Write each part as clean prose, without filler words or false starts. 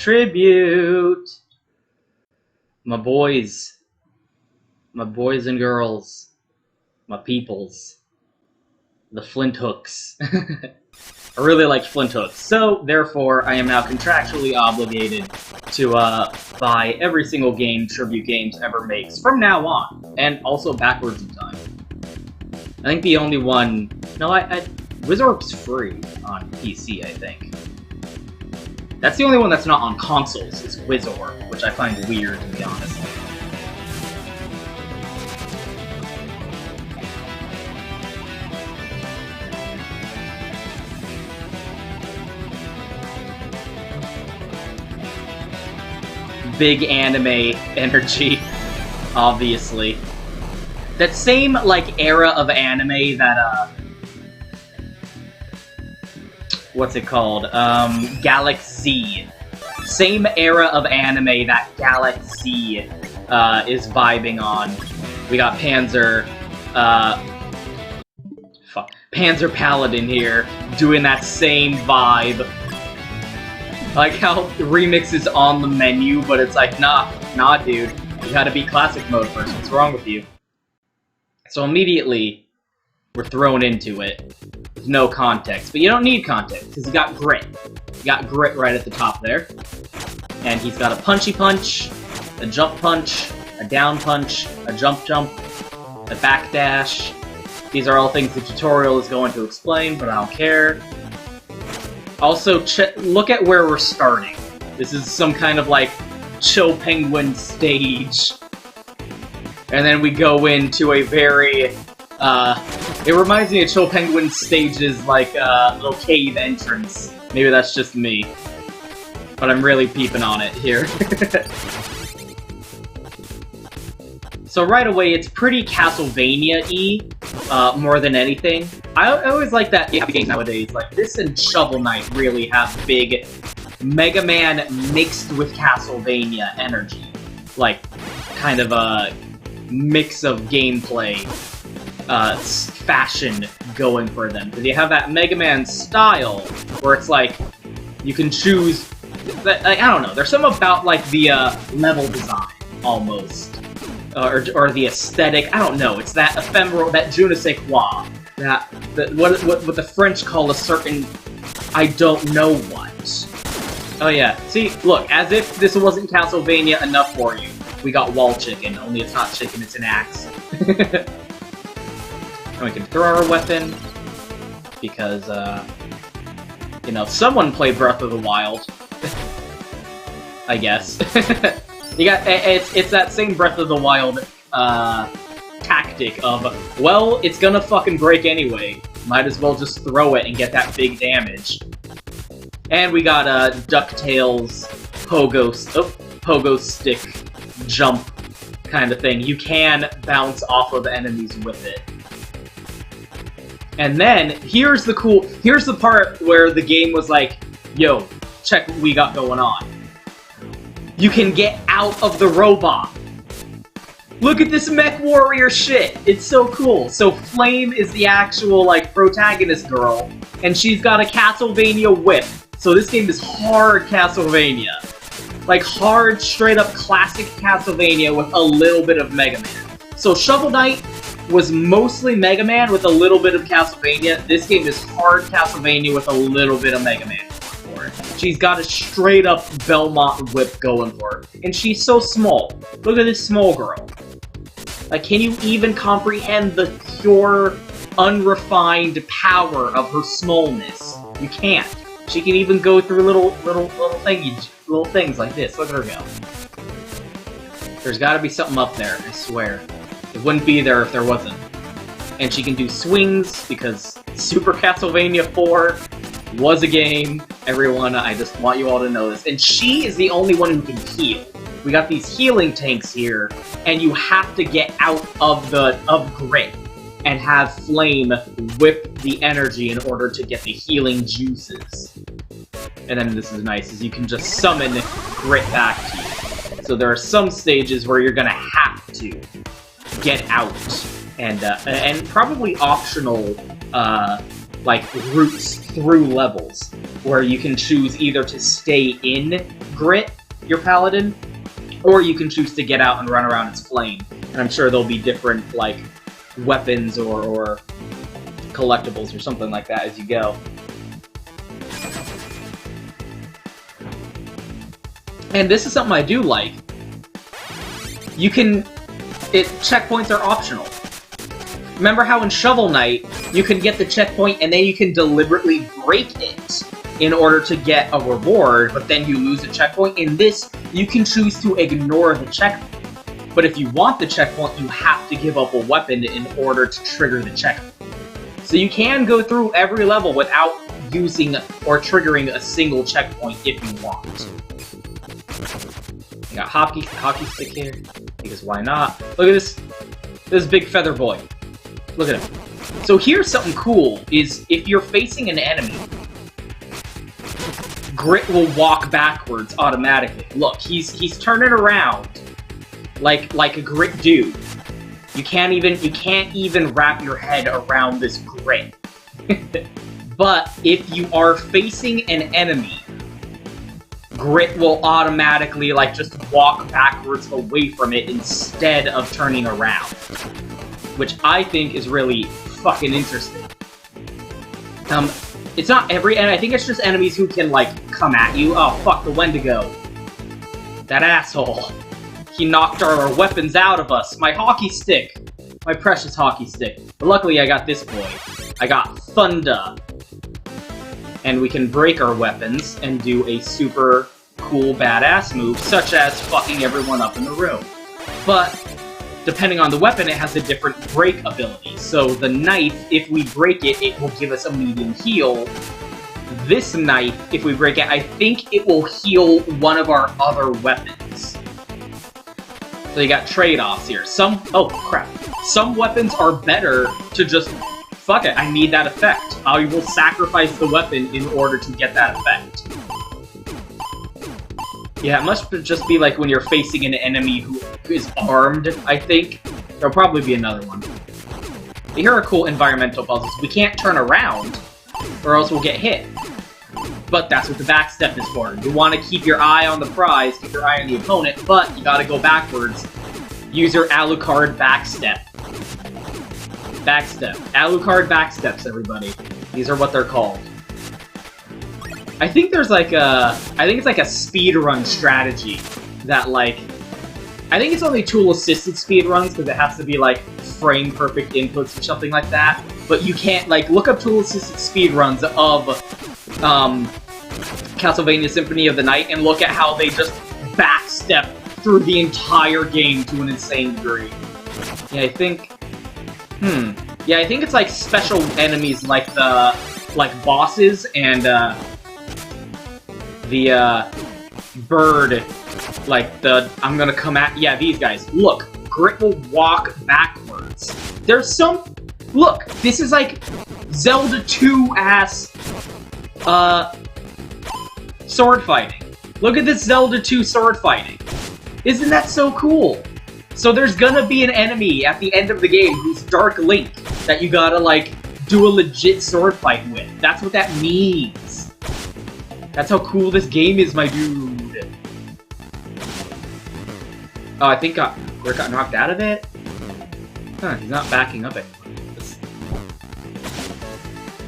Tribute! My boys and girls, my peoples, the Flinthooks. I really like Flinthooks, so therefore I am now contractually obligated to buy every single game Tribute Games ever makes from now on, and also backwards in time. I think the only one... No, Wizorp's free on PC, I think. That's the only one that's not on consoles, is Wizorp, which I find weird, to be honest. Big anime energy, obviously. That same, like, era of anime that, what's it called? Galaxy. Same era of anime that Galaxy, is vibing on. We got Panzer Paladin here, doing that same vibe. Like how the remix is on the menu, but it's like, nah, dude. You gotta be classic mode first. What's wrong with you? So immediately, we're thrown into it with no context. But you don't need context, because you got grit. You got grit right at the top there. And he's got a punchy punch, a jump punch, a down punch, a jump, a backdash. These are all things the tutorial is going to explain, but I don't care. Also, look at where we're starting. This is some kind of, like, Chill Penguin stage. And then we go into a very, it reminds me of Chill Penguin stages, like, little cave entrance. Maybe that's just me. But I'm really peeping on it here. So right away, it's pretty Castlevania-y, more than anything. I always like that games nowadays. Like, this and Shovel Knight really have big Mega Man mixed with Castlevania energy. Like, kind of a mix of gameplay, fashion going for them. Because you have that Mega Man style, where it's like, you can choose... I don't know, there's something about, like, the, level design, almost. Or the aesthetic, I don't know, it's that ephemeral, that je ne sais quoi. What the French call a certain... I don't know what. Oh yeah, see, look, as if this wasn't Castlevania enough for you. We got wall chicken, only it's not chicken, it's an axe. And we can throw our weapon, because, you know, someone played Breath of the Wild. I guess. You got, it's that same Breath of the Wild, tactic of, well, it's gonna fucking break anyway. Might as well just throw it and get that big damage. And we got, DuckTales pogo stick jump kind of thing. You can bounce off of enemies with it. And then, here's the part where the game was like, yo, check what we got going on. You can get out of the robot. Look at this mech warrior shit. It's so cool. So Flame is the actual, like, protagonist girl, and she's got a Castlevania whip. So this game is hard Castlevania. Like, hard, straight-up classic Castlevania with a little bit of Mega Man. So Shovel Knight was mostly Mega Man with a little bit of Castlevania. This game is hard Castlevania with a little bit of Mega Man. She's got a straight-up Belmont whip going for her. And she's so small. Look at this small girl. Like, can you even comprehend the pure, unrefined power of her smallness? You can't. She can even go through little things like this. Look at her go. There's gotta be something up there, I swear. It wouldn't be there if there wasn't. And she can do swings, because Super Castlevania 4 was a game. Everyone, I just want you all to know this. And she is the only one who can heal. We got these healing tanks here, and you have to get out of grit and have Flame whip the energy in order to get the healing juices. And then this is nice, is you can just summon grit back to you. So there are some stages where you're gonna have to get out, and probably optional like, routes through levels, where you can choose either to stay in Grit, your Paladin, or you can choose to get out and run around its flame. And I'm sure there'll be different, like, weapons or collectibles or something like that as you go. And this is something I do like. You can... checkpoints are optional. Remember how in Shovel Knight, you can get the checkpoint and then you can deliberately break it in order to get a reward, but then you lose a checkpoint? In this, you can choose to ignore the checkpoint. But if you want the checkpoint, you have to give up a weapon in order to trigger the checkpoint. So you can go through every level without using or triggering a single checkpoint if you want. I got hockey stick here, because why not? Look at this big feather boy. Look at him. So here's something cool, is if you're facing an enemy, Grit will walk backwards automatically. Look, he's turning around like a Grit dude. You can't even wrap your head around this Grit. But if you are facing an enemy, Grit will automatically, like, just walk backwards away from it instead of turning around. Which I think is really fucking interesting. It's not every enemy, I think it's just enemies who can, like, come at you. Oh, fuck, the Wendigo. That asshole. He knocked our weapons out of us. My hockey stick. My precious hockey stick. But luckily I got this boy. I got Thunder. And we can break our weapons and do a super cool badass move, such as fucking everyone up in the room. But depending on the weapon, it has a different break ability. So the knife, if we break it, it will give us a medium heal. This knife, if we break it, I think it will heal one of our other weapons. So you got trade-offs here. Oh crap. Some weapons are better to just, fuck it, I need that effect. I will sacrifice the weapon in order to get that effect. Yeah, it must just be like when you're facing an enemy who is armed, I think. There'll probably be another one. Here are cool environmental puzzles. We can't turn around, or else we'll get hit. But that's what the backstep is for. You want to keep your eye on the prize, keep your eye on the opponent, but you gotta go backwards. Use your Alucard backstep. Backstep. Alucard backsteps, everybody. These are what they're called. I think there's like a... I think it's like a speedrun strategy that, like... I think it's only tool-assisted speedruns, because it has to be, like, frame-perfect inputs or something like that. But you can't, like, look up tool-assisted speedruns of, Castlevania Symphony of the Night and look at how they just backstep through the entire game to an insane degree. Yeah, I think... Yeah, I think it's, like, special enemies like the... like, bosses and, the, bird... like, the... I'm gonna come at... Yeah, these guys. Look, Grit will walk backwards. There's some... Look, this is, like, Zelda 2-ass... sword fighting. Look at this Zelda 2 sword fighting. Isn't that so cool? So there's gonna be an enemy at the end of the game who's Dark Link that you gotta, like, do a legit sword fight with. That's what that means. That's how cool this game is, my dude. Oh, I think Grit got knocked out of it? Huh, he's not backing up anymore.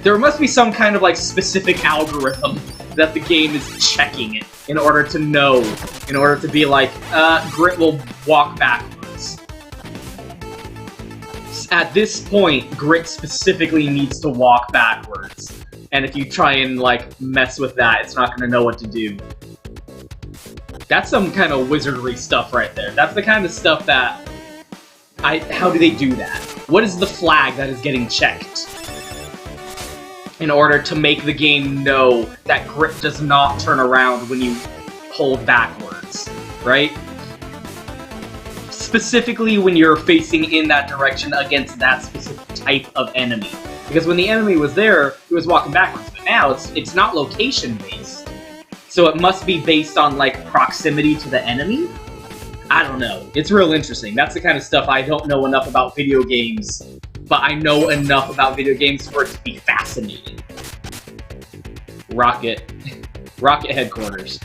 There must be some kind of, like, specific algorithm that the game is checking it in order to know, in order to be like, Grit will walk backwards. At this point, Grit specifically needs to walk backwards. And if you try and, like, mess with that, it's not gonna know what to do. That's some kind of wizardry stuff right there. That's the kind of stuff that... How do they do that? What is the flag that is getting checked? In order to make the game know that Grit does not turn around when you hold backwards, right? Specifically when you're facing in that direction against that specific type of enemy. Because when the enemy was there, he was walking backwards, but now it's not location-based. So it must be based on, like, proximity to the enemy? I don't know. It's real interesting. That's the kind of stuff I don't know enough about video games but I know enough about video games for it to be fascinating. Rocket headquarters.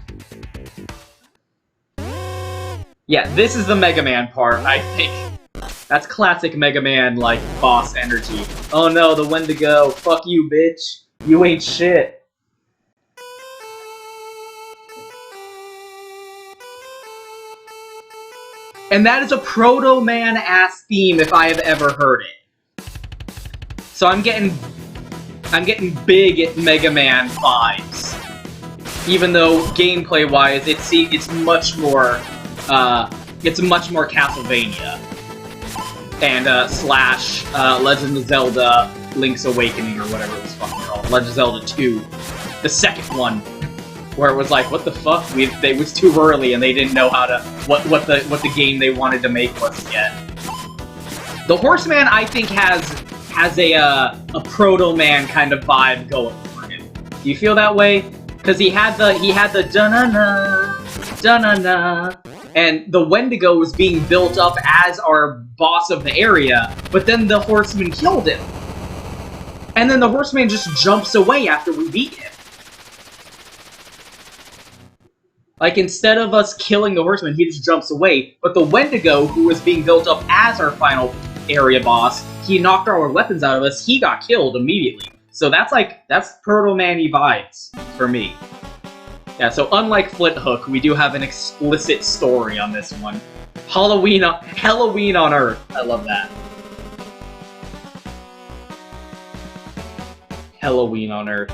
Yeah, this is the Mega Man part, I think. That's classic Mega Man, like, boss energy. Oh no, the Wendigo. Fuck you, bitch. You ain't shit. And that is a Proto Man-ass theme if I have ever heard it. So I'm getting big Mega Man vibes. Even though gameplay-wise, it's much more Castlevania. And slash Legend of Zelda Link's Awakening or whatever it was fucking called. Legend of Zelda 2. The second one. Where it was like, what the fuck? It was too early and they didn't know how to what the game they wanted to make was yet. The Horseman I think has a Proto Man kind of vibe going for him. Do you feel that way? Because he had the da-na-na, da-na-na. And the Wendigo was being built up as our boss of the area, but then the Horseman killed him. And then the Horseman just jumps away after we beat him. Like, instead of us killing the Horseman, he just jumps away. But the Wendigo, who was being built up as our final area boss, he knocked our weapons out of us, he got killed immediately. So that's Proto-Man-y vibes for me. Yeah, so unlike Flinthook, we do have an explicit story on this one. Halloween on Earth. I love that. Halloween on Earth.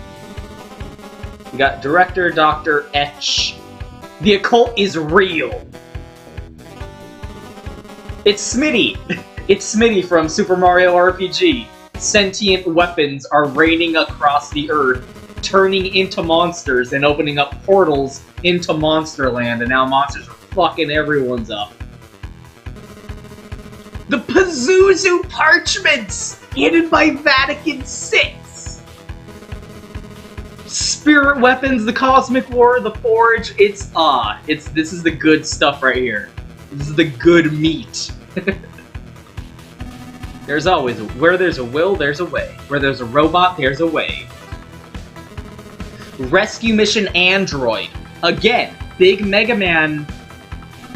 We got director Dr. Etch. The occult is real. It's Smitty. It's Smitty from Super Mario RPG. Sentient weapons are raining across the Earth, turning into monsters and opening up portals into Monsterland, and now monsters are fucking everyone's up. The Pazuzu Parchments! Hidden by Vatican VI! Spirit weapons, the Cosmic War, the Forge, this is the good stuff right here. This is the good meat. There's always, where there's a will, there's a way. Where there's a robot, there's a way. Rescue Mission Android. Again, big Mega Man,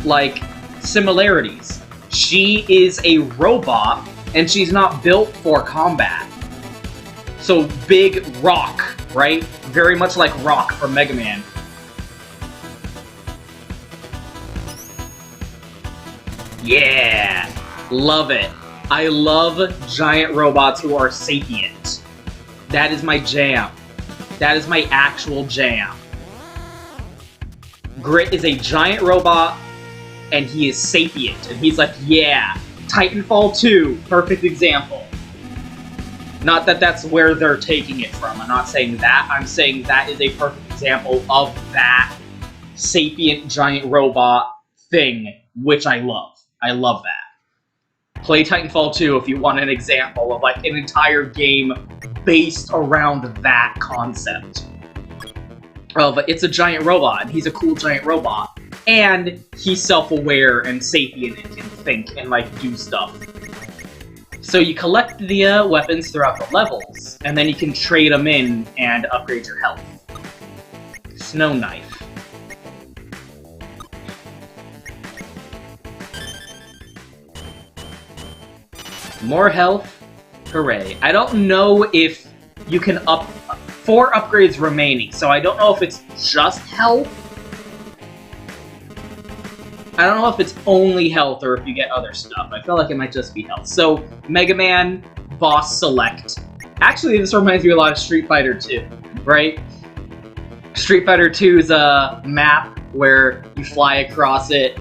like, similarities. She is a robot, and she's not built for combat. So, big rock, right? Very much like Rock from Mega Man. Yeah! Love it. I love giant robots who are sapient. That is my jam. That is my actual jam. Grit is a giant robot, and he is sapient. And he's like, yeah, Titanfall 2, perfect example. Not that that's where they're taking it from. I'm not saying that. I'm saying that is a perfect example of that sapient giant robot thing, which I love. I love that. Play Titanfall 2 if you want an example of, like, an entire game based around that concept. But it's a giant robot, and he's a cool giant robot. And he's self-aware and sapient and can think and, like, do stuff. So you collect the weapons throughout the levels, and then you can trade them in and upgrade your health. Snow Knife. More health. Hooray. I don't know if you can 4 upgrades remaining, so I don't know if it's just health. I don't know if it's only health or if you get other stuff. I feel like it might just be health. So, Mega Man, Boss Select. Actually, this reminds me a lot of Street Fighter 2, right? Street Fighter 2's a map where you fly across it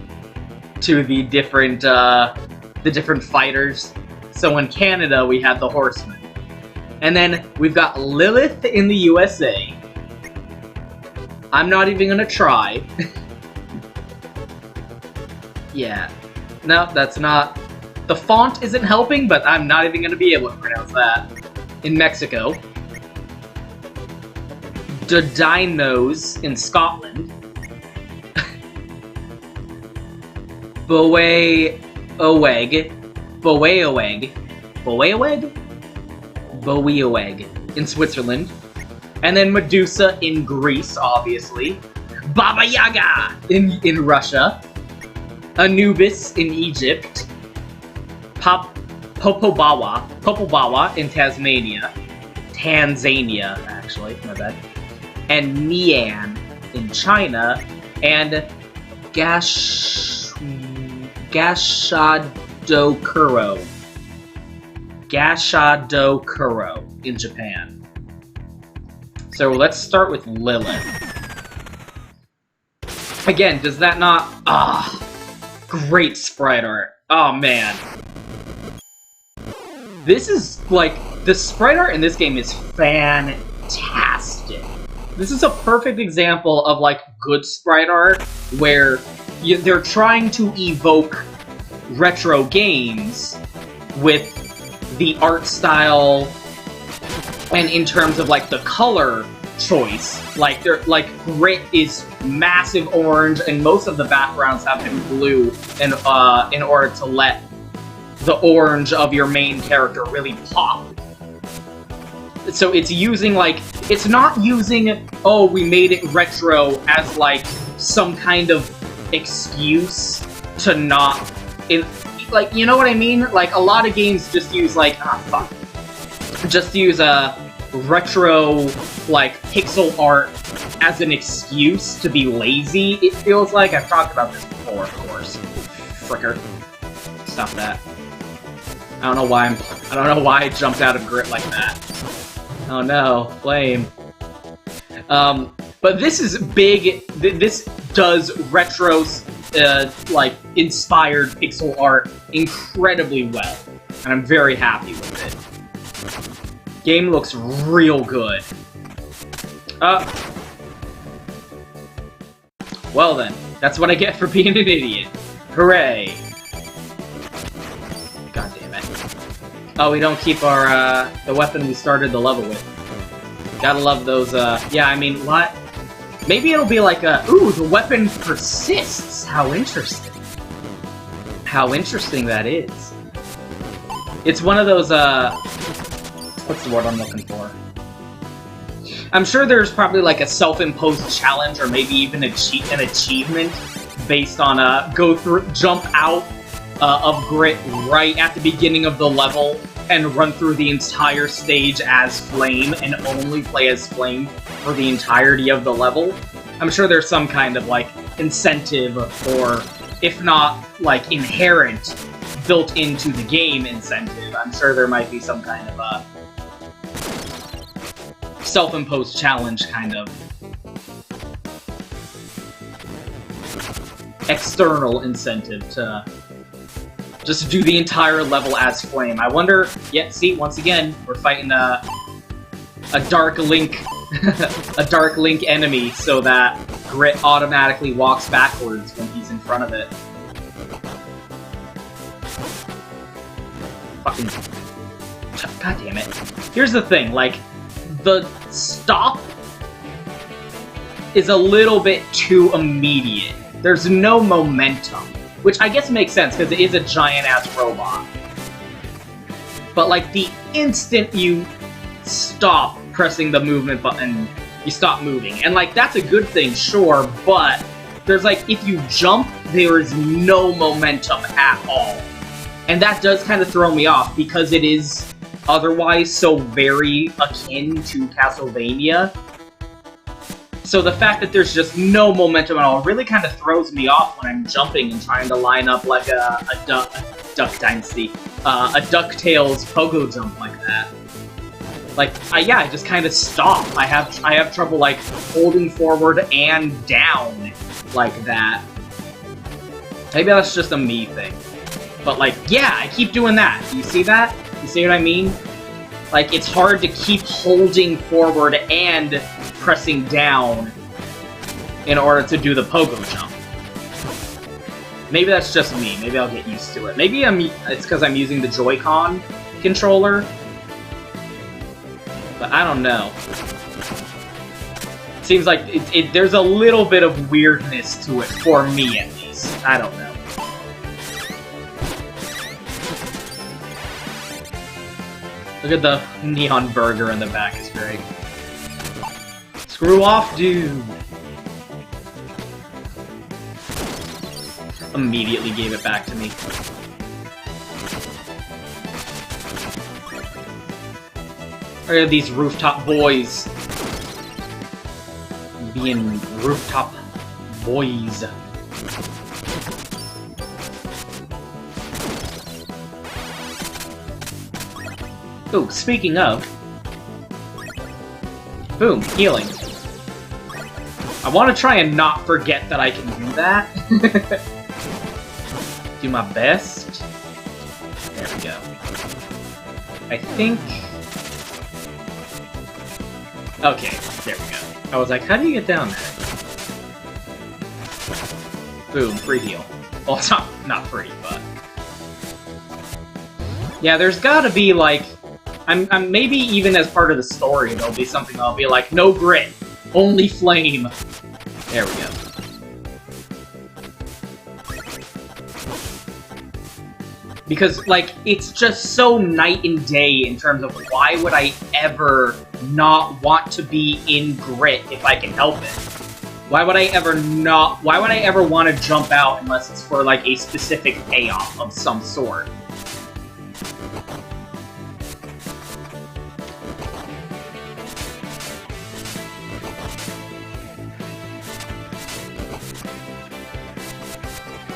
to the different fighters. So in Canada, we have the Horseman. And then we've got Lilith in the USA. I'm not even gonna try. Yeah. No, that's not... The font isn't helping, but I'm not even gonna be able to pronounce that. In Mexico. The Dinos in Scotland. Bowe-Oweg. Boeoeg? Boeoeg in Switzerland. And then Medusa in Greece, obviously. Baba Yaga in Russia. Anubis in Egypt. Popobawa in Tasmania. Tanzania, actually, my bad. And Nian in China. And Gashadokuro. Gashadokuro in Japan. So let's start with Lilith. Again, does that not... great sprite art. Oh, man. This is, like... The sprite art in this game is fantastic. This is a perfect example of, like, good sprite art, where they're trying to evoke retro games with the art style and in terms of, like, the color choice. Like, Grit is massive orange, and most of the backgrounds have been blue in order to let the orange of your main character really pop. So it's using, like, it's not using, oh, we made it retro as, like, some kind of excuse to not, like, you know what I mean? Like, a lot of games just use, like, just use retro, like, pixel art as an excuse to be lazy, it feels like. I've talked about this before, of course. Fricker. Stop that. I don't know why I jumped out of Grit like that. Oh no, flame. But this is big, this does retro, like, inspired pixel art incredibly well. And I'm very happy with it. Game looks real good. Well then, that's what I get for being an idiot. Hooray. God damn it. Oh, we don't keep our, the weapon we started the level with. Gotta love those, yeah, I mean, what? Maybe it'll be like ooh, the weapon persists! How interesting. How interesting that is. It's one of those, what's the word I'm looking for? I'm sure there's probably like a self-imposed challenge, or maybe even an achievement based on, jump out of Grit right at the beginning of the level and run through the entire stage as Flame and only play as Flame for the entirety of the level. I'm sure there's some kind of, like, incentive, or if not, like, inherent, built into the game incentive. I'm sure there might be some kind of a self-imposed challenge kind of external incentive to just do the entire level as Flame. I wonder, yeah, see, once again, we're fighting a Dark Link, a Dark Link enemy, so that Grit automatically walks backwards when he's in front of it. Fucking... God damn it. Here's the thing, like, the stop is a little bit too immediate. There's no momentum. Which I guess makes sense, because it is a giant-ass robot. But, like, the instant you stop pressing the movement button, you stop moving. And, like, that's a good thing, sure, but there's, like, if you jump, there is no momentum at all. And that does kind of throw me off, because it is otherwise so very akin to Castlevania. So the fact that there's just no momentum at all really kind of throws me off when I'm jumping and trying to line up like a Duck Dynasty, a DuckTales pogo jump like that. Like, yeah, I just kind of stop. I have trouble, like, holding forward and down like that. Maybe that's just a me thing. But, like, yeah, I keep doing that. You see that? You see what I mean? Like, it's hard to keep holding forward and pressing down in order to do the pogo jump. Maybe that's just me. Maybe I'll get used to it. Maybe it's because I'm using the Joy-Con controller. But I don't know. Seems like there's a little bit of weirdness to it, for me at least. I don't know. Look at the neon burger in the back, it's great. Screw off, dude! Immediately gave it back to me. Look at these rooftop boys. Being rooftop boys. Oh, speaking of... Boom, healing. I want to try and not forget that I can do that. Do my best. There we go. I think... Okay, there we go. I was like, how do you get down there? Boom, free heal. Well, it's not free, but... Yeah, there's gotta be, like... I'm maybe even as part of the story, there'll be something I'll be like, no grit, only flame. There we go. Because, like, it's just so night and day in terms of why would I ever not want to be in grit if I can help it? Why would I ever want to jump out unless it's for, like, a specific payoff of some sort?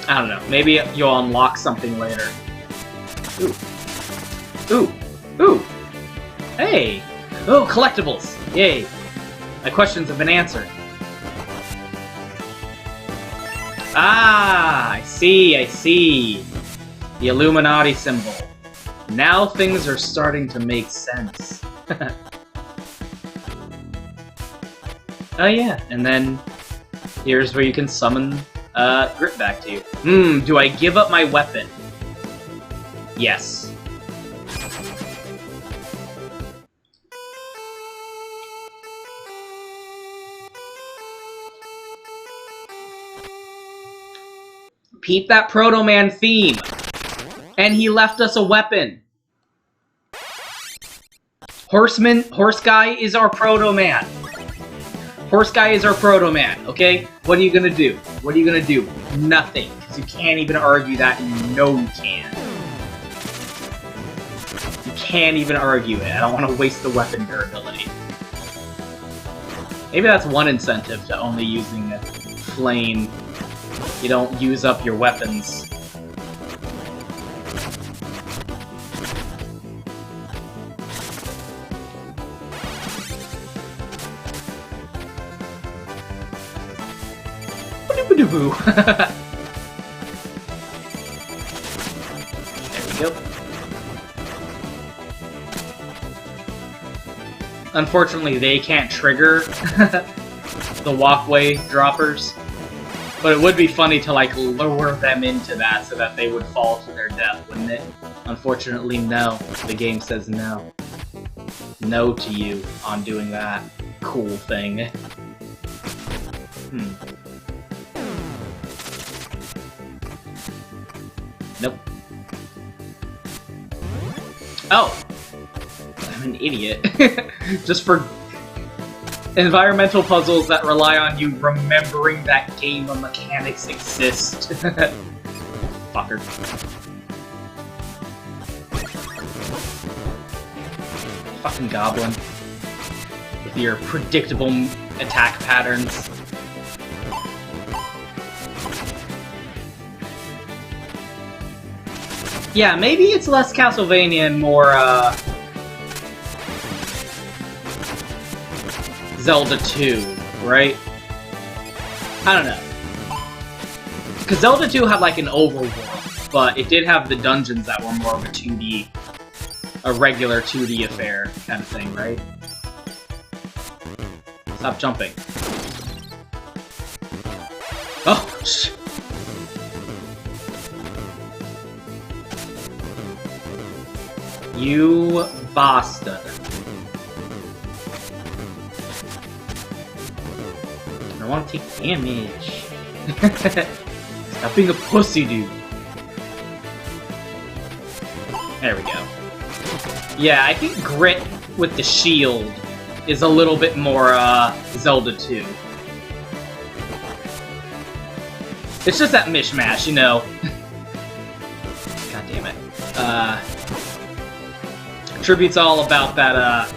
I don't know, maybe you'll unlock something later. Ooh. Ooh. Ooh. Hey! Oh, collectibles! Yay! My questions have been answered. Ah! I see, I see. The Illuminati symbol. Now things are starting to make sense. Oh yeah, and then here's where you can summon Grit back to you. Do I give up my weapon? Yes. Repeat that Proto Man theme! And he left us a weapon! Horse Guy is our Proto Man! Horse Guy is our Proto Man, okay? What are you gonna do? What are you gonna do? Nothing, because you can't even argue that, and you know you can. You can't even argue it. I don't want to waste the weapon durability. Maybe that's one incentive to only using a flame. You don't use up your weapons. There we go. Unfortunately, they can't trigger the walkway droppers, but it would be funny to, like, lure them into that so that they would fall to their death, wouldn't it? Unfortunately, no. The game says no. No to you on doing that cool thing. Nope. Oh! I'm an idiot. Just for environmental puzzles that rely on you remembering that game mechanics exist. Fucker. Fucking goblin. With your predictable attack patterns. Yeah, maybe it's less Castlevania and more, Zelda 2, right? I don't know. Because Zelda 2 had, like, an overworld, but it did have the dungeons that were more of a 2D, a regular 2D affair kind of thing, right? Stop jumping. Oh, shh. You bastard. I don't want to take damage. Stop being a pussy, dude. There we go. Yeah, I think Grit with the shield is a little bit more, Zelda 2. It's just that mishmash, you know. God damn it. Tribute's all about that,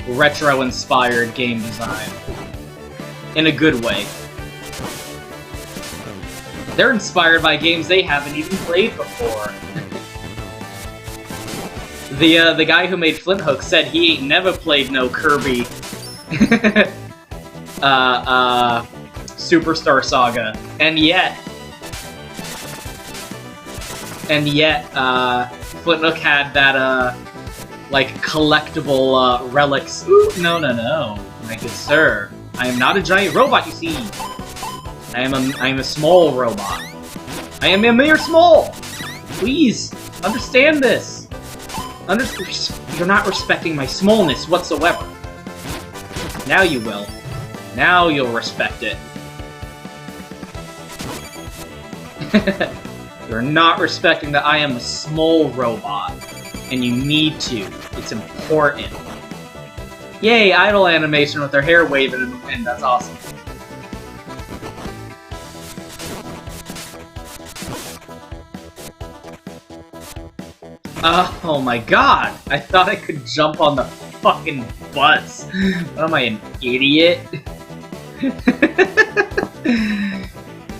retro-inspired game design. In a good way. They're inspired by games they haven't even played before. The guy who made Flinthook said he ain't never played no Kirby Superstar Saga. And yet Flinthook had that like collectible relics. Ooh, no, my good sir. I am not a giant robot, you see. I am a small robot. I am a mere small. Please understand this. You're not respecting my smallness whatsoever. Now you will. Now you'll respect it. You're not respecting that I am a small robot. And you need to. It's important. Yay, idle animation with their hair waving in the wind. That's awesome. Oh my god! I thought I could jump on the fucking bus. What am I, an idiot?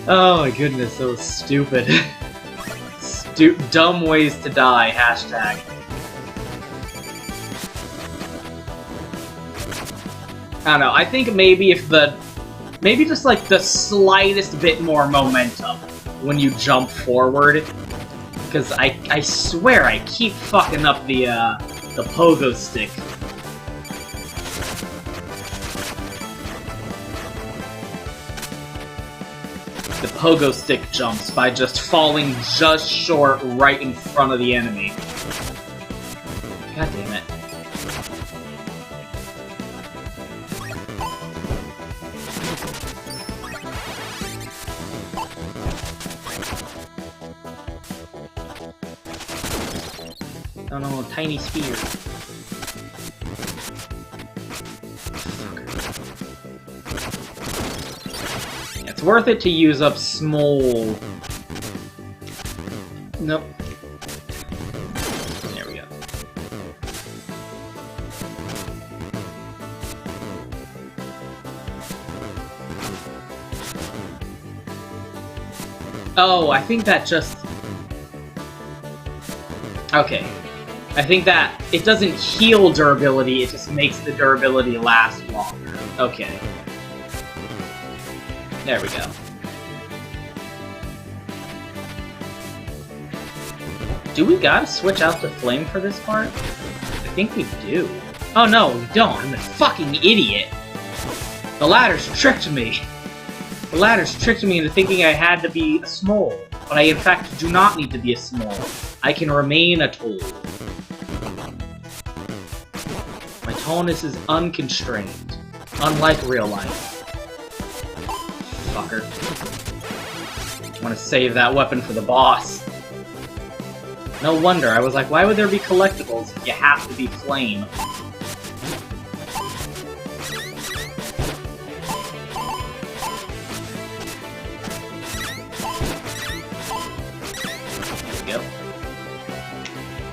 Oh my goodness, that was stupid. Dumb ways to die, hashtag. I don't know, I think maybe if maybe just like the slightest bit more momentum when you jump forward. Because I swear I keep fucking up the pogo stick. The pogo stick jumps by just falling just short right in front of the enemy. God damn it. Oh no, tiny spear. It's worth it to use up small... Nope. There we go. Oh, I think that just... Okay. I think that it doesn't heal durability, it just makes the durability last longer. Okay. There we go. Do we gotta switch out the flame for this part? I think we do. Oh no, we don't. I'm a fucking idiot. The ladder's tricked me. The ladder's tricked me into thinking I had to be a small. But I in fact do not need to be a small. I can remain a tall. My tallness is unconstrained. Unlike real life. Fucker. I want to save that weapon for the boss. No wonder, I was like, why would there be collectibles if you have to be flame? There we go.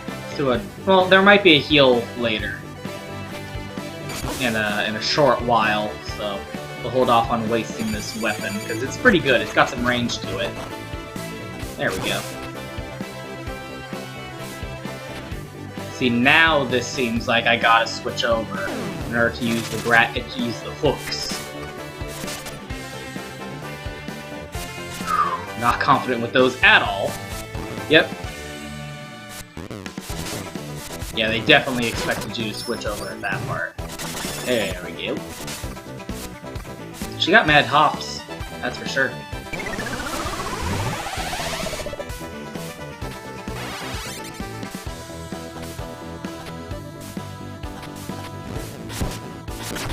Let's do a... Well, there might be a heal later. In a short while, so... We'll hold off on wasting this weapon, because it's pretty good. It's got some range to it. There we go. See, now this seems like I gotta switch over in order to use the hooks. Not confident with those at all. Yep. Yeah, they definitely expected you to switch over at that part. There we go. She got mad hops, that's for sure.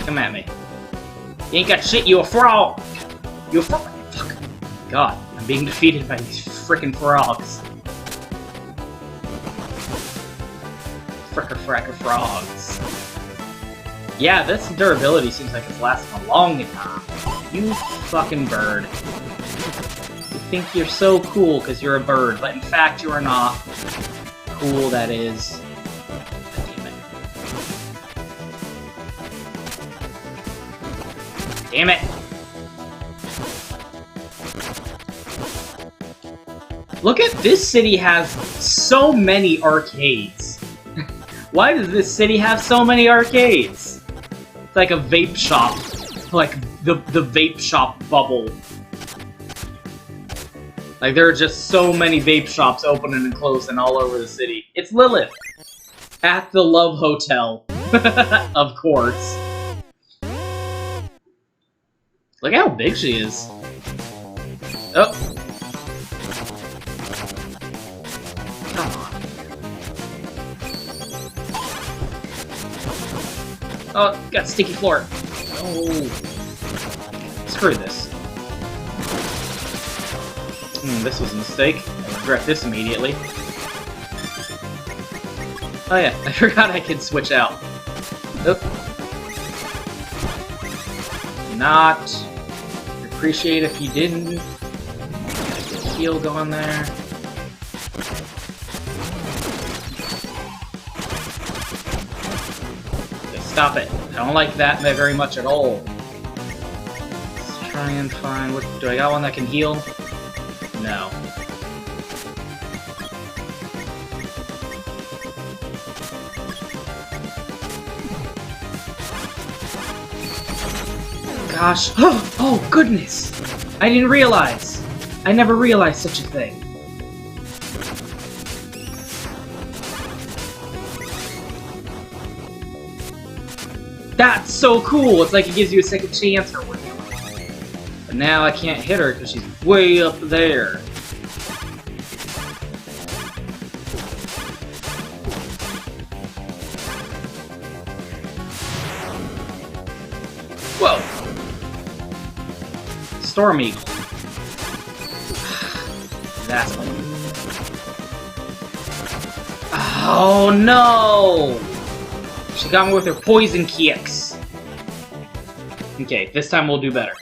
Come at me. You ain't got shit, you a frog! You a frog! Fuck. God, I'm being defeated by these frickin' frogs. Fricker crack of frogs. Yeah, this durability seems like it's lasting a long time. You fucking bird. You think you're so cool because you're a bird, but in fact you are not. Cool, that is. Damn it! Look at this city has so many arcades. Why does this city have so many arcades? It's like a vape shop. Like the vape shop bubble. Like there are just so many vape shops opening and closing all over the city. It's Lilith. At the Love Hotel. Of course. Look how big she is. Oh. Come on. Oh, got sticky floor. Oh. Screw this. This was a mistake. I regret this immediately. Oh yeah, I forgot I could switch out. Oop. Not appreciate if you didn't. Heal going there. Okay, stop it. I don't like that very much at all. Let's try and find what do I got one that can heal? No. Gosh. Oh, goodness! I didn't realize. I never realized such a thing. That's so cool! It's like it gives you a second chance or whatever. But now I can't hit her because she's way up there. Whoa! Storm Eagle. That's one. Oh no! She got me with her poison kicks. Okay, this time we'll do better.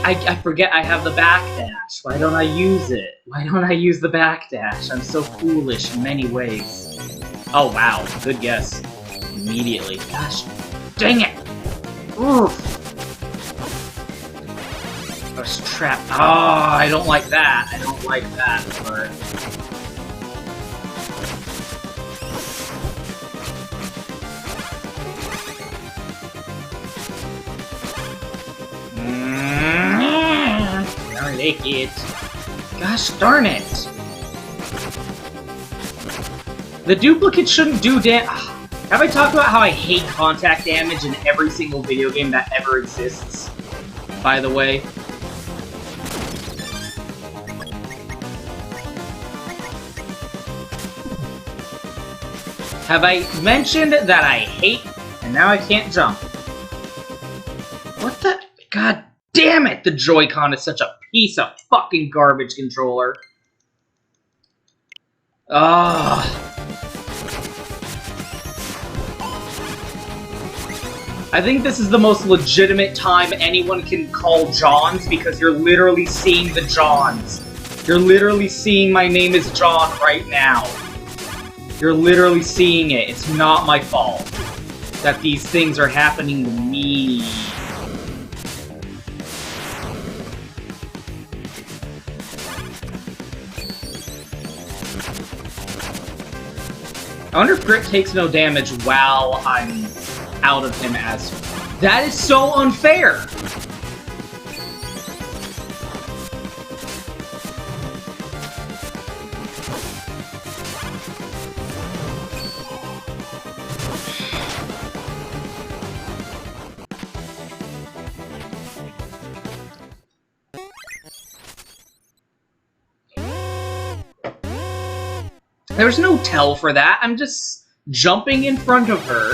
I forget I have the backdash. Why don't I use it? Why don't I use the backdash? I'm so foolish in many ways. Oh wow, good guess. Immediately. Gosh, dang it! Oof. I was trapped. Oh, I don't like that. I don't like that, but... I like it. Gosh darn it! The duplicate shouldn't do damage. Have I talked about how I hate contact damage in every single video game that ever exists? By the way. Have I mentioned that I hate, and now I can't jump? What the? God damn it! The Joy-Con is such a piece of fucking garbage controller. Ugh. I think this is the most legitimate time anyone can call Johns because you're literally seeing the Johns. You're literally seeing my name is John right now. You're literally seeing it. It's not my fault that these things are happening to me. I wonder if Grit takes no damage while I'm out of him as... That is so unfair! There's no tell for that. I'm just jumping in front of her,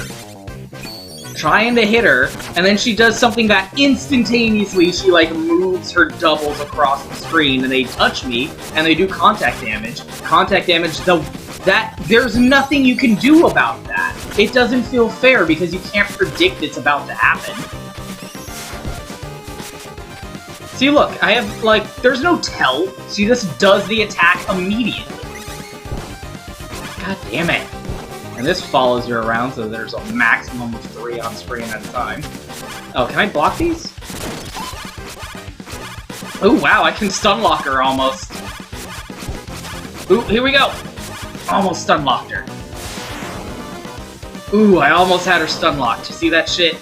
trying to hit her, and then she does something that instantaneously she like moves her doubles across the screen and they touch me and they do contact damage. Contact damage, the There's nothing you can do about that. It doesn't feel fair because you can't predict it's about to happen. See, look, I have, like, there's no tell. She just does the attack immediately. God damn it. And this follows you around, so there's a maximum of 3 on screen at a time. Oh, can I block these? Oh, wow, I can stun lock her almost. Ooh, here we go. Almost stun locked her. Ooh, I almost had her stun locked. You see that shit?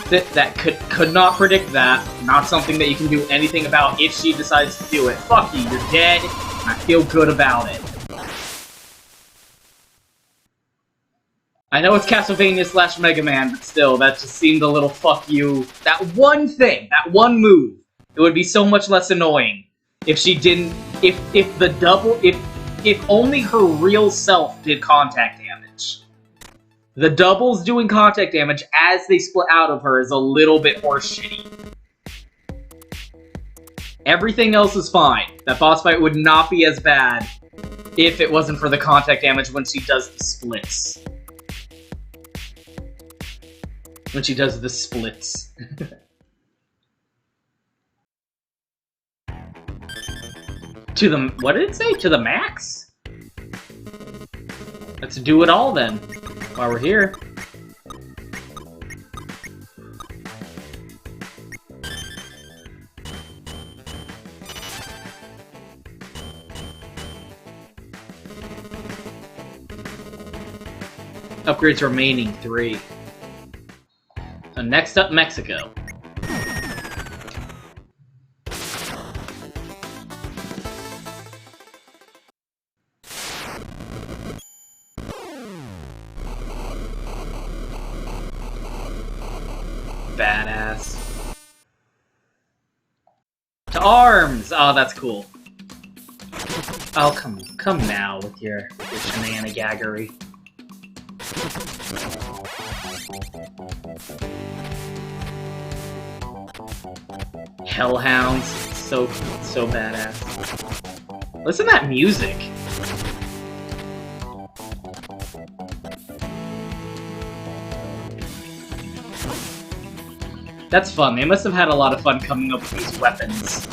That could not predict that. Not something that you can do anything about if she decides to do it. Fuck you, you're dead. I feel good about it. I know it's Castlevania / Mega Man, but still, that just seemed a little fuck you. That one thing, that one move, it would be so much less annoying if she didn't, if only her real self did contact damage. The doubles doing contact damage as they split out of her is a little bit horseshitty. Everything else is fine. That boss fight would not be as bad if it wasn't for the contact damage when she does the splits. When she does the splits. To the... what did it say? To the max? Let's do it all then, while we're here. Upgrades remaining 3. So next up, Mexico. Badass. To arms! Oh, that's cool. Oh, come now with your shenanigaggery. Hellhounds, so badass. Listen to that music. That's fun. They must have had a lot of fun coming up with these weapons.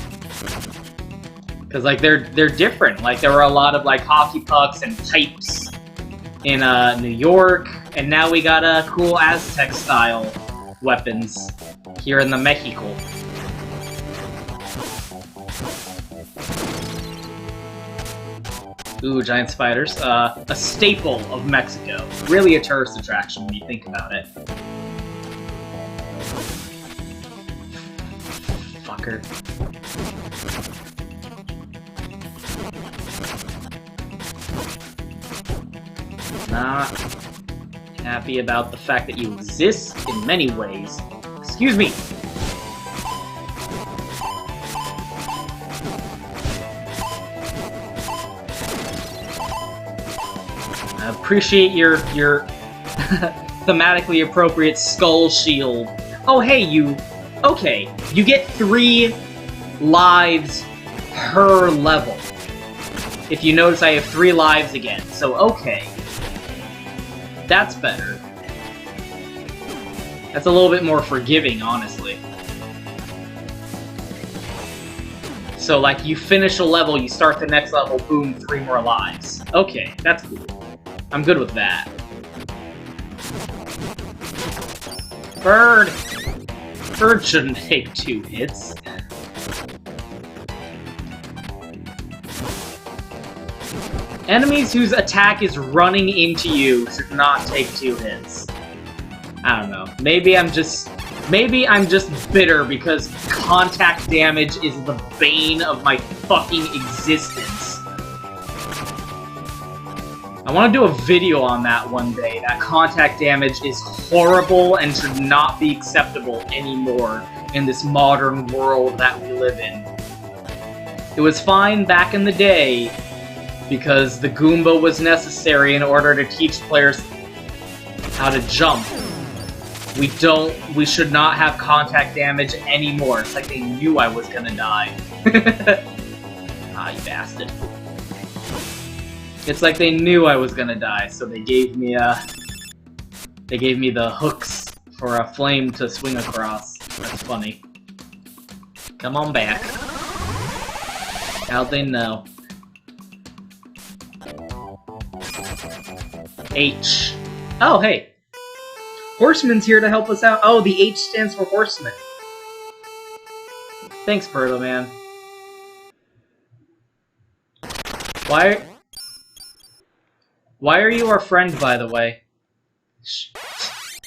Cause like they're different. Like there were a lot of like hockey pucks and pipes in New York, and now we got cool Aztec style weapons here in the Mexico. Ooh, giant spiders. A staple of Mexico. Really a tourist attraction when you think about it. Fucker. Not happy about the fact that you exist in many ways. Excuse me! I appreciate your thematically appropriate skull shield. Oh hey, you... Okay, you get 3 lives per level. If you notice, I have 3 lives again, so okay. That's better. That's a little bit more forgiving, honestly. So, like, you finish a level, you start the next level, boom, 3 more lives. Okay, that's cool. I'm good with that. Bird! Bird shouldn't take 2 hits. Enemies whose attack is running into you should not take 2 hits. I don't know. Maybe I'm just bitter because contact damage is the bane of my fucking existence. I want to do a video on that one day. That contact damage is horrible and should not be acceptable anymore in this modern world that we live in. It was fine back in the day because the Goomba was necessary in order to teach players how to jump. We should not have contact damage anymore. It's like they knew I was gonna die. Ah, you bastard. It's like they knew I was gonna die, so they gave me the hooks for a flame to swing across. That's funny. Come on back. How'd they know? H. Oh, hey. Horseman's here to help us out. Oh, the H stands for horseman. Thanks, Perlo, man. Why are you our friend, by the way?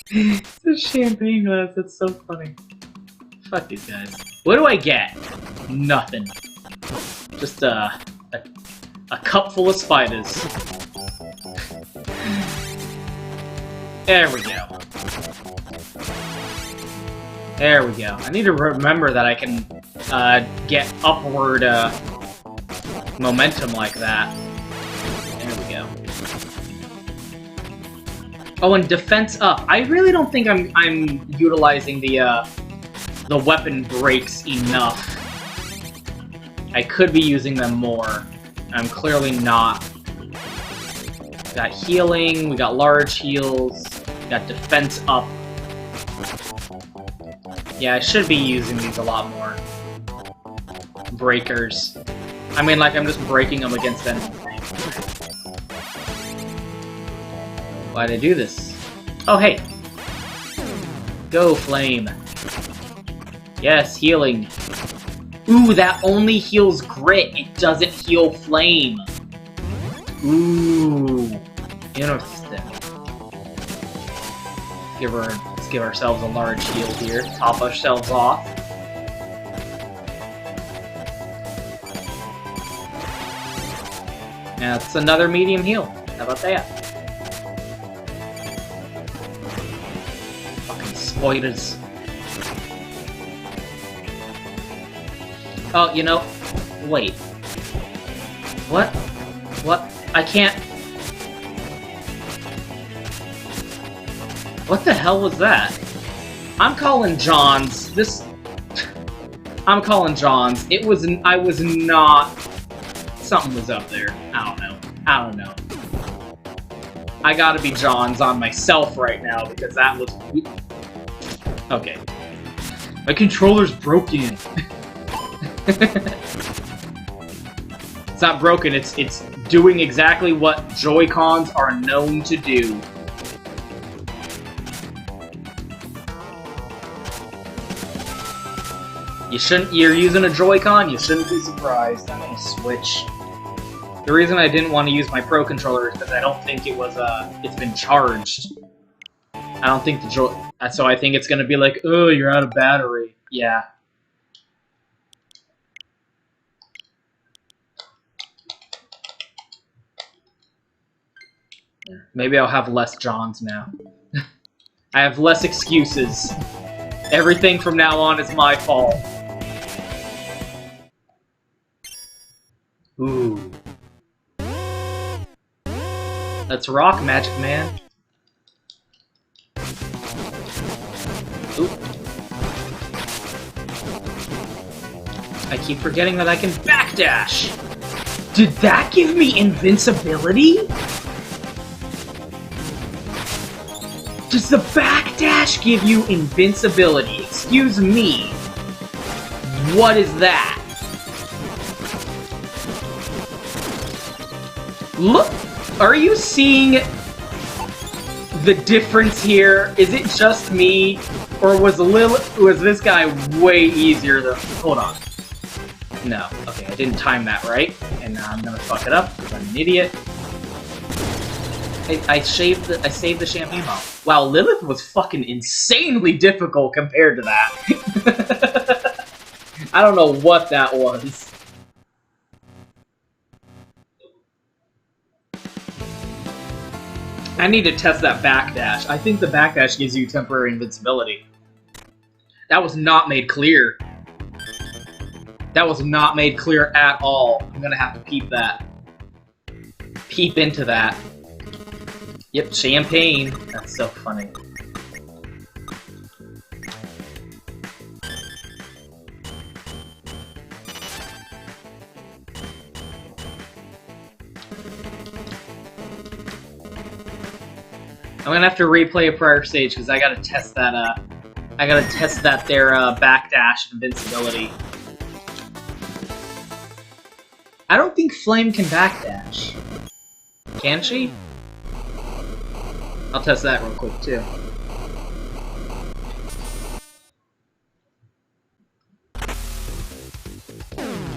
It's a champagne glass, that's so funny. Fuck these guys. What do I get? Nothing. Just a cup full of spiders. There we go. There we go. I need to remember that I can get upward momentum like that. There we go. Oh, and defense up. I really don't think I'm utilizing the weapon breaks enough. I could be using them more. I'm clearly not. We got healing, we got large heals, we got defense up. Yeah, I should be using these a lot more. Breakers. I mean, like, I'm just breaking them against anything. Why'd I do this? Oh, hey! Go, flame. Yes, healing. Ooh, that only heals grit. It doesn't heal flame. Ooh. Interesting. Let's give ourselves a large heal here. Top ourselves off. Now it's another medium heal. How about that? Fucking spiders. Oh, you know, wait. What? What? I can't... What the hell was that? I'm calling Johns. I'm calling Johns. I was not... Something was up there. I don't know. I gotta be Johns on myself right now, because that was... Okay. My controller's broken. It's not broken, it's doing exactly what Joy-Cons are known to do. You're using a Joy-Con, you shouldn't be surprised. I'm gonna switch. The reason I didn't want to use my Pro Controller is because I don't think it's been charged. I don't think so I think it's gonna be like, oh, you're out of battery. Yeah. Maybe I'll have less Johns now. I have less excuses. Everything from now on is my fault. Ooh. Let's rock, Magic Man. Oop. I keep forgetting that I can backdash! Did that give me invincibility? Does the backdash give you invincibility? Excuse me. What is that? Look! Are you seeing the difference here? Is it just me? Or was this guy way easier than... Hold on. No. Okay, I didn't time that right. And now I'm gonna fuck it up because I'm an idiot. I saved the champagne bottle. Wow, Lilith was fucking insanely difficult compared to that. I don't know what that was. I need to test that backdash. I think the backdash gives you temporary invincibility. That was not made clear. That was not made clear at all. I'm gonna have to peep that. Peep into that. Yep, champagne. That's so funny. gonna have to replay a prior stage because I gotta test that, their, backdash invincibility. I don't think Flame can backdash. Can she? I'll test that real quick, too.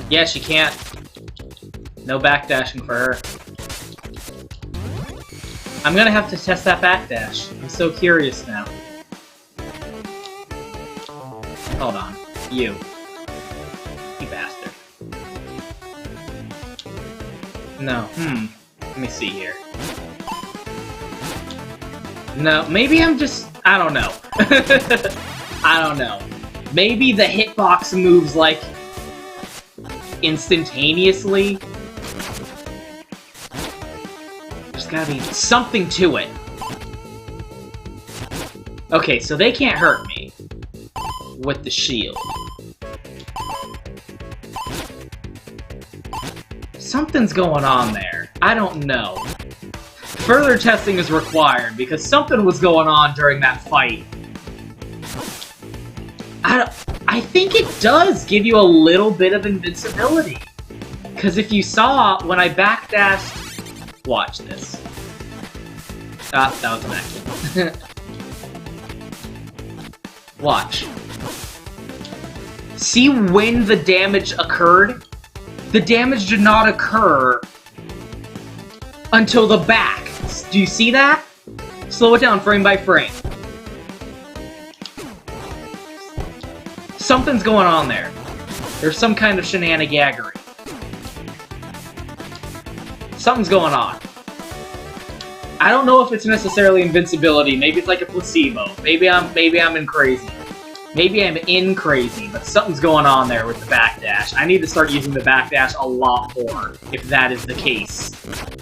Yeah, she can't. No backdashing for her. I'm gonna have to test that backdash. I'm so curious now. Hold on. You. You bastard. No. Let me see here. No, maybe I'm just... I don't know. I don't know. Maybe the hitbox moves, like, instantaneously. There's gotta be something to it. Okay, so they can't hurt me with the shield. Something's going on there. I don't know. Further testing is required, because something was going on during that fight. I think it does give you a little bit of invincibility. Because if you saw, when I backdashed... Watch this. Ah, that was an accident. Watch. See when the damage occurred? The damage did not occur until the back. Do you see that? Slow it down frame by frame. Something's going on there. There's some kind of shenanigaggery. Something's going on. I don't know if it's necessarily invincibility. Maybe it's like a placebo. Maybe I'm in crazy. Maybe I'm in crazy, but something's going on there with the backdash. I need to start using the backdash a lot more, if that is the case.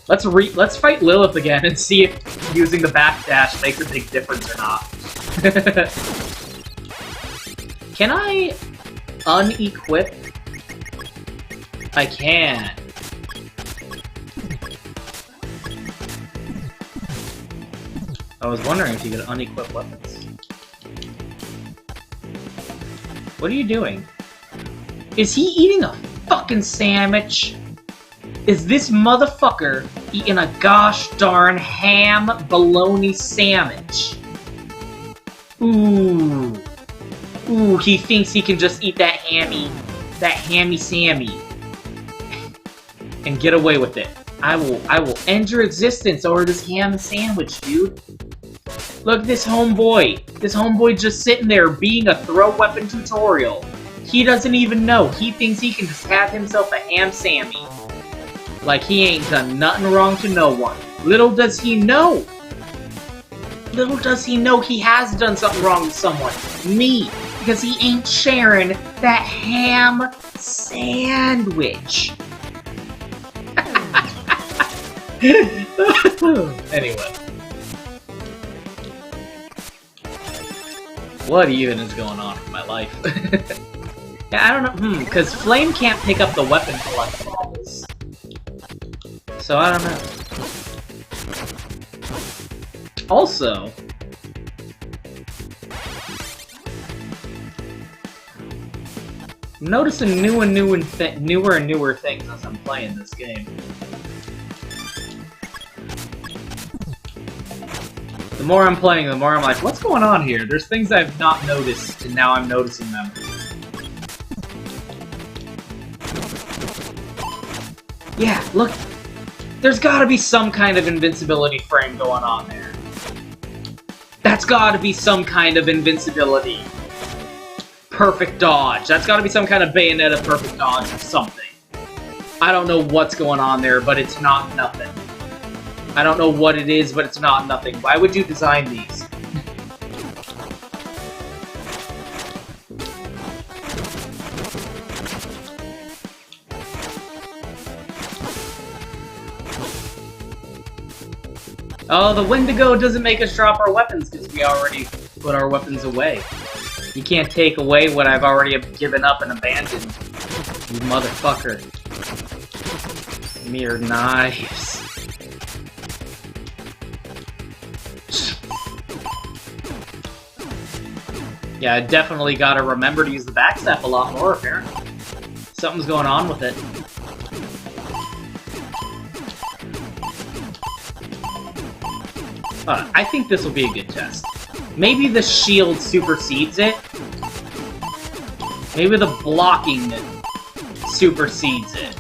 Let's fight Lilith again and see if using the backdash makes a big difference or not. Can I unequip? I can. I was wondering if you could unequip weapons. What are you doing? Is he eating a fucking sandwich? Is this motherfucker eating a gosh darn ham bologna sandwich? Ooh. Ooh, he thinks he can just eat that hammy Sammy. And get away with it. I will end your existence over this ham sandwich, dude. Look, this homeboy. This homeboy just sitting there being a throw weapon tutorial. He doesn't even know. He thinks he can just have himself a ham Sammy. Like he ain't done nothing wrong to no one. Little does he know. Little does he know he has done something wrong to someone. Me. Because he ain't sharing that ham sandwich. Anyway. What even is going on in my life? Yeah, I don't know. Because Flame can't pick up the weapon collectibles. So I don't know. Also, I'm noticing newer and newer things as I'm playing this game. The more I'm playing, the more I'm like, what's going on here? There's things I've not noticed, and now I'm noticing them. Yeah, look. There's gotta be some kind of invincibility frame going on there. That's gotta be some kind of invincibility. Perfect dodge. That's gotta be some kind of Bayonetta perfect dodge or something. I don't know what's going on there, but it's not nothing. I don't know what it is, but it's not nothing. Why would you design these? Oh, the Wendigo doesn't make us drop our weapons because we already put our weapons away. You can't take away what I've already given up and abandoned. You motherfucker. Mere knives. Yeah, I definitely gotta remember to use the backstep a lot more, apparently. Something's going on with it. I think this will be a good test. Maybe the shield supersedes it. Maybe the blocking supersedes it.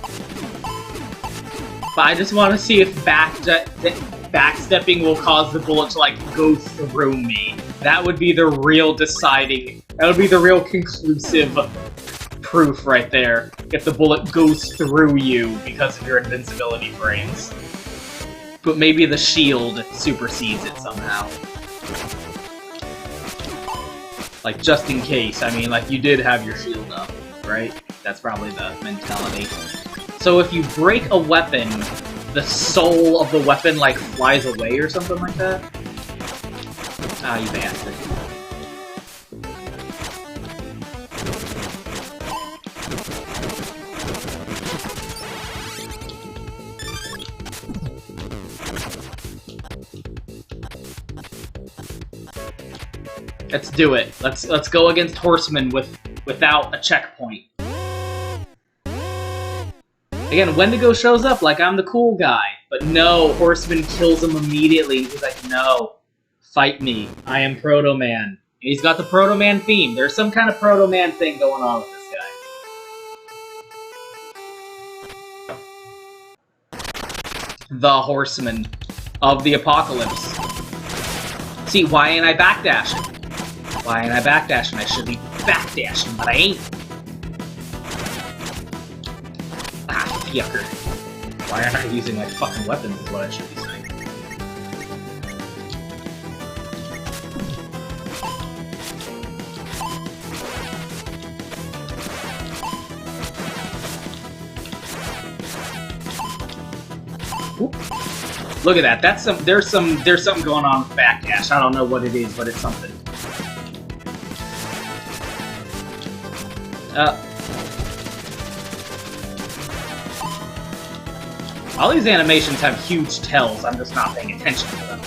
But I just want to see if backstepping will cause the bullet to, like, go through me. That would be the real deciding... That would be the real conclusive proof right there. If the bullet goes through you because of your invincibility frames. But maybe the shield supersedes it somehow. Like, just in case. I mean, like, you did have your shield up, right? That's probably the mentality. So if you break a weapon, the soul of the weapon, like, flies away or something like that? Ah, you bastard. Let's do it. Let's go against horsemen without a checkpoint. Again, Wendigo shows up like I'm the cool guy, but no, horseman kills him immediately. He's like, no, fight me. I am Proto Man. He's got the Proto Man theme. There's some kind of Proto Man thing going on with this guy. The horseman of the apocalypse. See, why ain't I backdashing? Why ain't I backdashing? I should be backdashing, but I ain't. Ah, yucker. Why aren't I using my fucking weapons is what I should be saying. Oop. Look at that. That's there's something going on with backdash. I don't know what it is, but it's something. All these animations have huge tells, I'm just not paying attention to them.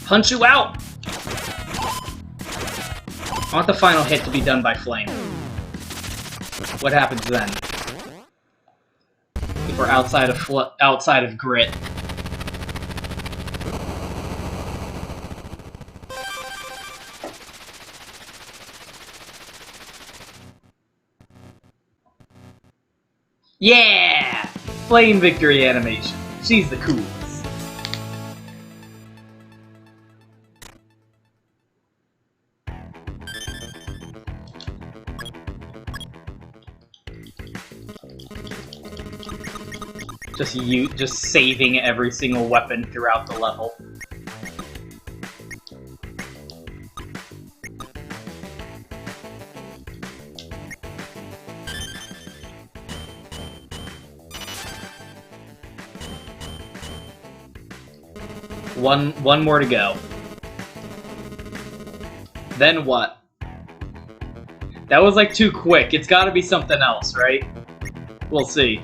Punch you out! I want the final hit to be done by Flame. What happens then? If we're outside of grit. Yeah! Flame victory animation. She's the coolest. Just saving every single weapon throughout the level. One more to go. Then what? That was like too quick. It's gotta be something else, right? We'll see.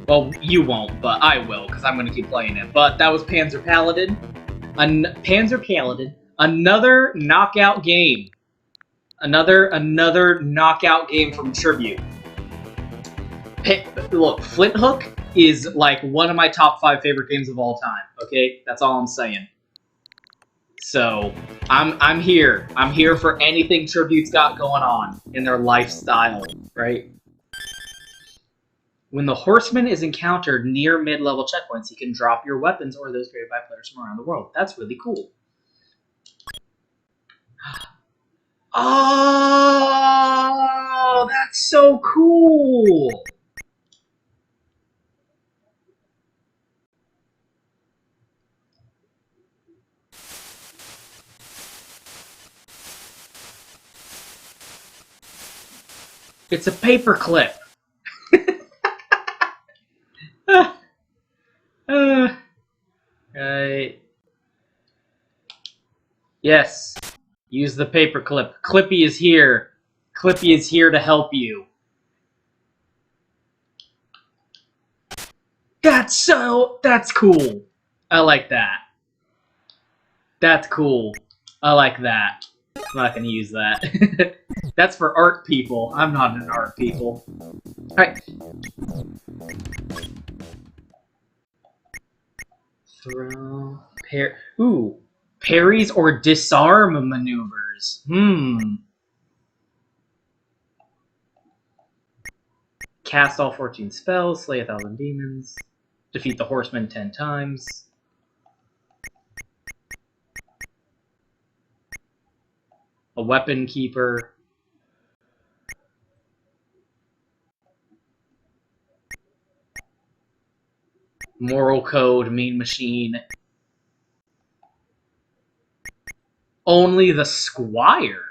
Well, you won't, but I will, because I'm gonna keep playing it. But that was Panzer Paladin. Panzer Paladin. Another knockout game. Another knockout game from Tribute. Look, Flinthook is like one of my top 5 favorite games of all time. Okay, that's all I'm saying. So I'm here. I'm here for anything Tribute's got going on in their lifestyle, right? When the horseman is encountered near mid-level checkpoints, he can drop your weapons or those created by players from around the world. That's really cool. Oh, that's so cool! It's a paperclip. Right. Yes. Use the paperclip. Clippy is here. Clippy is here to help you. That's cool. I like that. That's cool. I like that. I'm not gonna use that. That's for art people. I'm not an art people. Alright. Throw. Ooh. Parries or disarm maneuvers. Cast all 14 spells, slay 1,000 demons, defeat the horsemen 10 times. A weapon keeper. Moral code, mean machine. Only the squire.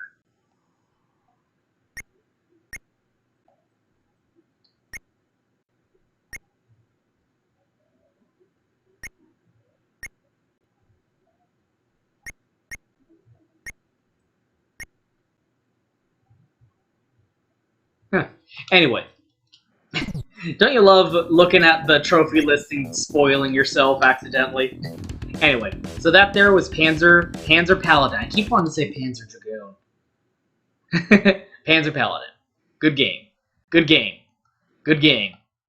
Huh. Anyway. Don't you love looking at the trophy listing, spoiling yourself accidentally? Anyway, so that there was Panzer Paladin. I keep wanting to say Panzer Dragoon. Panzer Paladin. Good game. Good game. Good game.